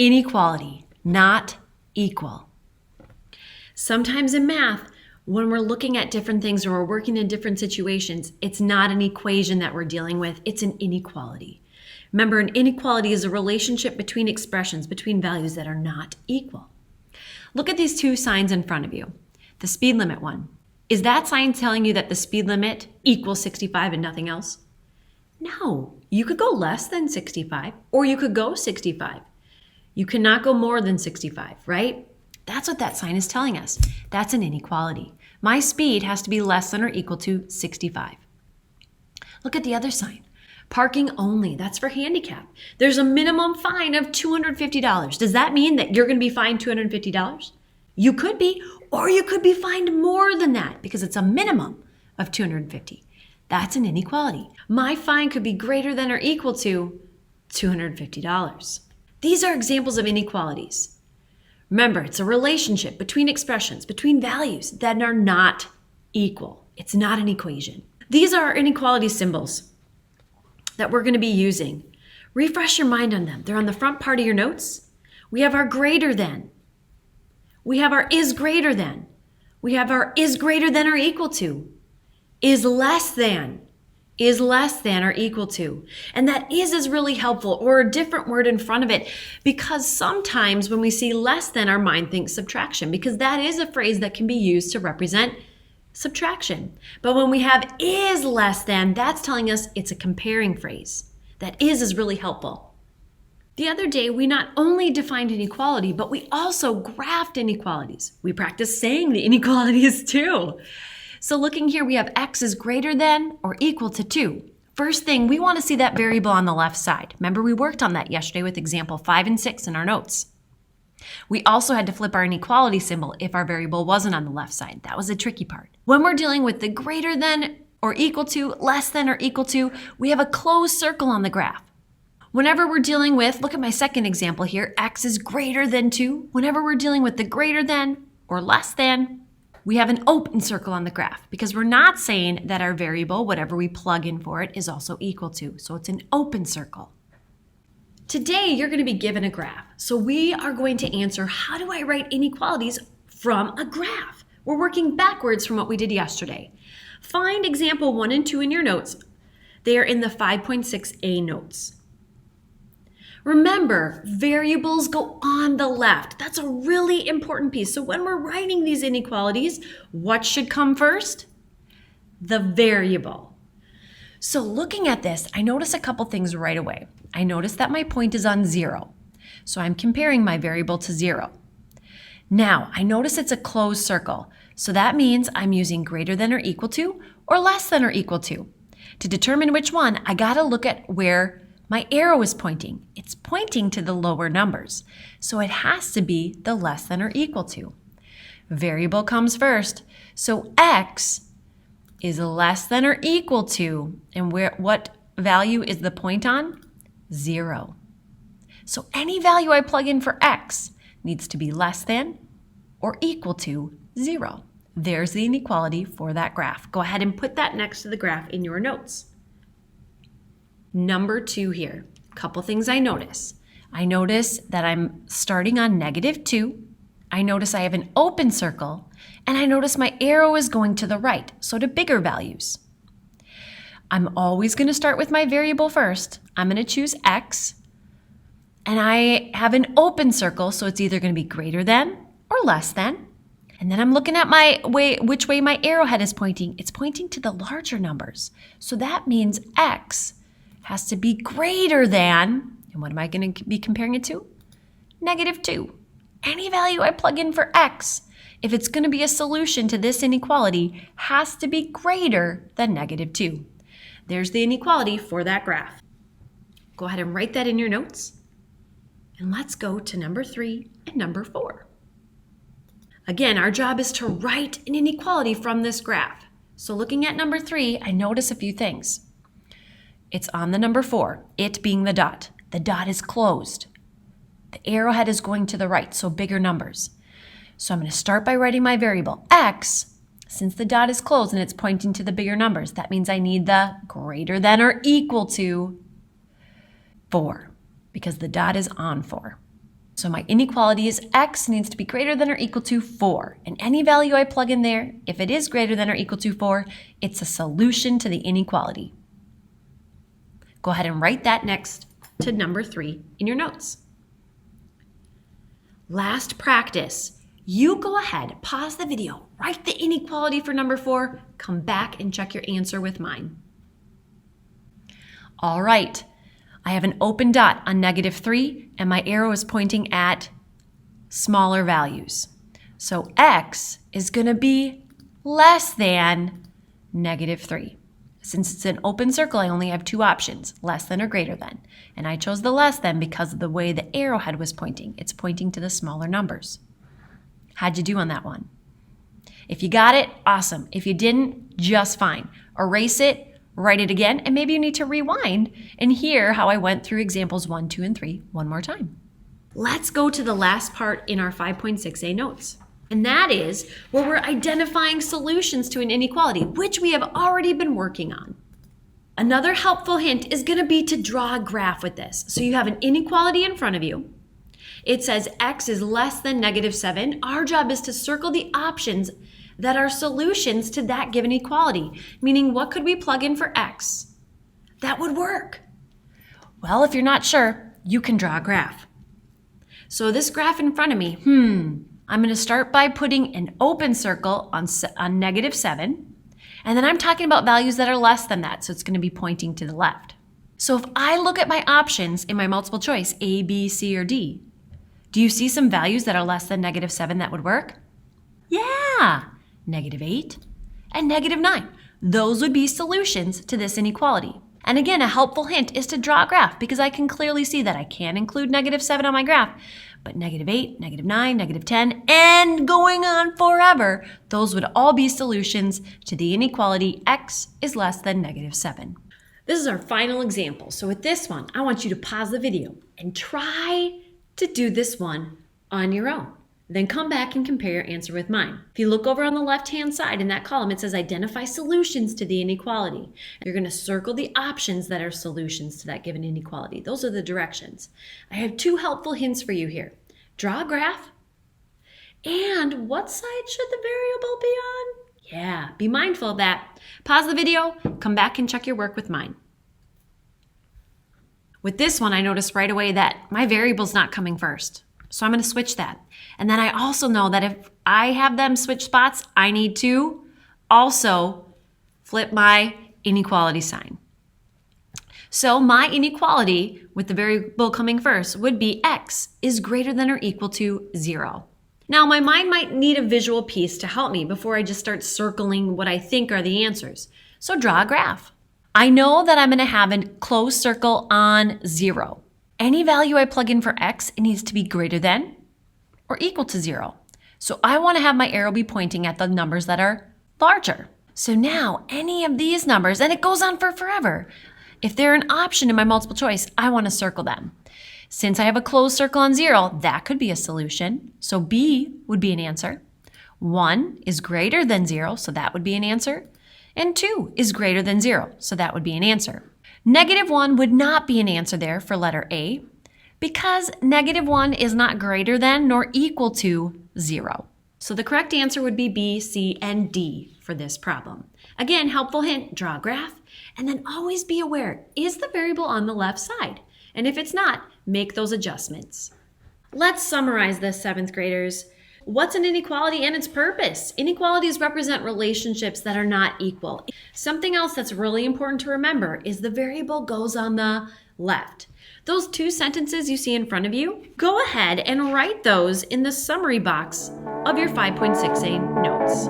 Inequality, not equal. Sometimes in math, when we're looking at different things or we're working in different situations, it's not an equation that we're dealing with, it's an inequality. Remember, an inequality is a relationship between expressions, between values that are not equal. Look at these two signs in front of you. The speed limit one. Is that sign telling you that the speed limit equals 65 and nothing else? No. You could go less than 65 or you could go 65. You cannot go more than 65, right? That's what that sign is telling us. That's an inequality. My speed has to be less than or equal to 65. Look at the other sign. Parking only. That's for handicap. There's a minimum fine of $250. Does that mean that you're going to be fined $250? You could be, or you could be fined more than that because it's a minimum of $250. That's an inequality. My fine could be greater than or equal to $250. These are examples of inequalities. Remember, it's a relationship between expressions, between values that are not equal. It's not an equation. These are our inequality symbols that we're going to be using. Refresh your mind on them. They're on the front part of your notes. We have our greater than. We have our is greater than. We have our is greater than or equal to. Is less than or equal to. And that is really helpful, or a different word in front of it, because sometimes when we see less than, our mind thinks subtraction, because that is a phrase that can be used to represent subtraction. But when we have is less than, that's telling us it's a comparing phrase. That is really helpful. The other day, we not only defined inequality, but we also graphed inequalities. We practiced saying the inequalities too. So looking here, we have x is greater than or equal to 2. First thing, we want to see that variable on the left side. Remember, we worked on that yesterday with example 5 and 6 in our notes. We also had to flip our inequality symbol if our variable wasn't on the left side. That was the tricky part. When we're dealing with the greater than or equal to, less than or equal to, we have a closed circle on the graph. Whenever we're dealing with, look at my second example here, x is greater than 2. Whenever we're dealing with the greater than or less than, we have an open circle on the graph because we're not saying that our variable, whatever we plug in for it, is also equal to. So it's an open circle. Today, you're going to be given a graph. So we are going to answer, how do I write inequalities from a graph? We're working backwards from what we did yesterday. Find example 1 and 2 in your notes. They are in the 5.6a notes. Remember, variables go on the left. That's a really important piece. So when we're writing these inequalities, what should come first? The variable. So looking at this, I notice a couple things right away. I notice that my point is on 0. So I'm comparing my variable to 0. Now, I notice it's a closed circle. So that means I'm using greater than or equal to or less than or equal to. To determine which one, I got to look at where my arrow is pointing. It's pointing to the lower numbers. So it has to be the less than or equal to. Variable comes first. So x is less than or equal to, and what value is the point on? 0. So any value I plug in for x needs to be less than or equal to 0. There's the inequality for that graph. Go ahead and put that next to the graph in your notes. Number 2 here, a couple things I notice. I notice that I'm starting on -2. I notice I have an open circle, and I notice my arrow is going to the right, so to bigger values. I'm always going to start with my variable first. I'm going to choose x, and I have an open circle, so it's either going to be greater than or less than. And then I'm looking at which way my arrowhead is pointing. It's pointing to the larger numbers. So that means x has to be greater than, and what am I going to be comparing it to? -2. Any value I plug in for x, if it's going to be a solution to this inequality, has to be greater than -2. There's the inequality for that graph. Go ahead and write that in your notes. And let's go to number 3 and number 4. Again, our job is to write an inequality from this graph. So looking at number 3, I notice a few things. It's on the number 4, it being the dot. The dot is closed. The arrowhead is going to the right, so bigger numbers. So I'm going to start by writing my variable x. Since the dot is closed and it's pointing to the bigger numbers, that means I need the greater than or equal to 4, because the dot is on 4. So my inequality is x needs to be greater than or equal to 4. And any value I plug in there, if it is greater than or equal to 4, it's a solution to the inequality. Go ahead and write that next to number 3 in your notes. Last practice. You go ahead, pause the video, write the inequality for number 4, come back and check your answer with mine. All right, I have an open dot on -3 and my arrow is pointing at smaller values. So x is going to be less than -3. Since it's an open circle, I only have 2 options, less than or greater than. And I chose the less than because of the way the arrowhead was pointing. It's pointing to the smaller numbers. How'd you do on that one? If you got it, awesome. If you didn't, just fine. Erase it, write it again, and maybe you need to rewind and hear how I went through examples 1, 2, and 3 one more time. Let's go to the last part in our 5.6a notes. And that is where we're identifying solutions to an inequality, which we have already been working on. Another helpful hint is going to be to draw a graph with this. So you have an inequality in front of you. It says x is less than -7. Our job is to circle the options that are solutions to that given equality, meaning what could we plug in for x that would work? Well, if you're not sure, you can draw a graph. So this graph in front of me, I'm going to start by putting an open circle on -7, and then I'm talking about values that are less than that, so it's going to be pointing to the left. So if I look at my options in my multiple choice, A, B, C, or D, do you see some values that are less than -7 that would work? Yeah, -8 and -9. Those would be solutions to this inequality. And again, a helpful hint is to draw a graph because I can clearly see that I can include -7 on my graph, but -8, -9, -10, and going on forever, those would all be solutions to the inequality x is less than -7. This is our final example. So with this one, I want you to pause the video and try to do this one on your own. Then come back and compare your answer with mine. If you look over on the left-hand side in that column, it says identify solutions to the inequality. You're going to circle the options that are solutions to that given inequality. Those are the directions. I have 2 helpful hints for you here. Draw a graph. And what side should the variable be on? Yeah, be mindful of that. Pause the video, come back and check your work with mine. With this one, I noticed right away that my variable's not coming first. So I'm going to switch that. And then I also know that if I have them switch spots, I need to also flip my inequality sign. So my inequality with the variable coming first would be x is greater than or equal to 0. Now my mind might need a visual piece to help me before I just start circling what I think are the answers. So draw a graph. I know that I'm going to have a closed circle on 0. Any value I plug in for x, it needs to be greater than or equal to 0. So I want to have my arrow be pointing at the numbers that are larger. So now any of these numbers, and it goes on for forever, if they're an option in my multiple choice, I want to circle them. Since I have a closed circle on 0, that could be a solution. So B would be an answer. 1 is greater than 0, so that would be an answer. And 2 is greater than 0, so that would be an answer. -1 would not be an answer there for letter A because -1 is not greater than nor equal to 0. So the correct answer would be B, C, and D for this problem. Again, helpful hint, draw a graph, and then always be aware, is the variable on the left side? And if it's not, make those adjustments. Let's summarize this, 7th graders. What's an inequality and its purpose? Inequalities represent relationships that are not equal. Something else that's really important to remember is the variable goes on the left. Those 2 sentences you see in front of you, go ahead and write those in the summary box of your 5.6a notes.